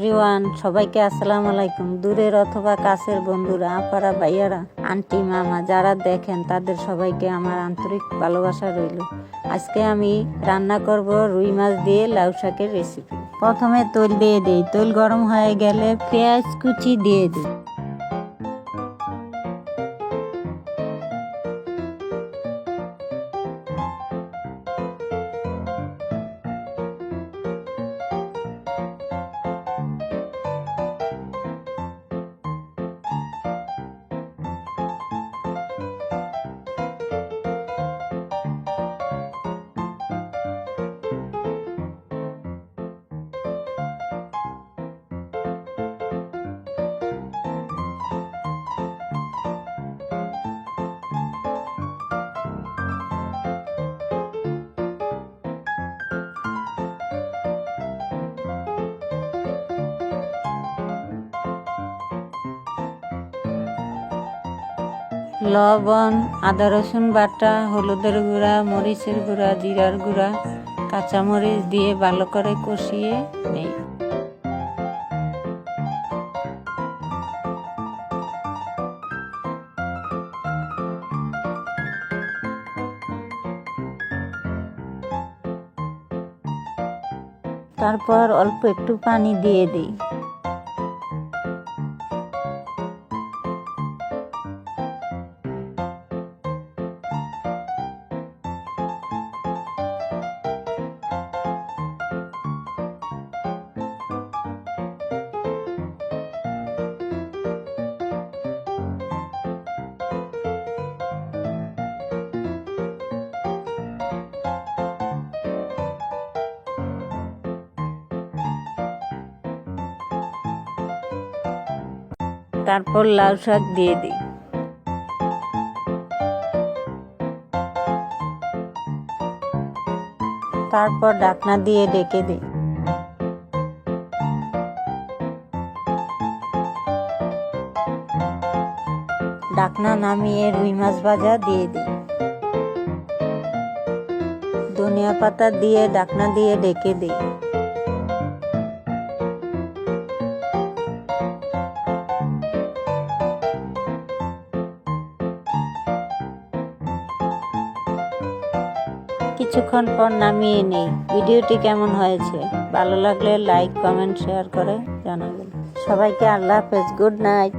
Everyone, সবাইকে আসসালামু আলাইকুম। দূরের অথবা কাছের বন্ধুরা, আপারা, ভাইয়ারা, আন্টি, মামা যারা দেখেন তাদের সবাইকে আমার আন্তরিক ভালোবাসা রইল। আজকে আমি রান্না করব রুই মাছ দিয়ে লাউ শাকের রেসিপি। প্রথমে তেল দিয়ে দিই, তেল গরম হয়ে গেলে পেঁয়াজ কুচি দিয়ে দিই। লবণ, আদা রসুন বাটা, হলুদের গুঁড়া, মরিচের গুঁড়া, জিরার গুঁড়া, কাঁচামরিচ দিয়ে ভালো করে কষিয়ে নেই। তারপর অল্প একটু পানি দিয়ে দিই। তারপর লাউ শাক দিয়ে দিই। তারপর ঢাকনা দিয়ে ঢেকে দিই। ঢাকনা নামিয়ে রুই মাছ ভাজা দিয়ে দিই। ধনিয়া পাতা দিয়ে ঢাকনা দিয়ে ঢেকে দিই। কিছুক্ষণ পর নামিয়ে নেই। ভিডিওটি কেমন হয়েছে? ভালো লাগলে লাইক, কমেন্ট, শেয়ার করে জানাবেন। সবাইকে আল্লাহ হাফেজ, গুড নাইট।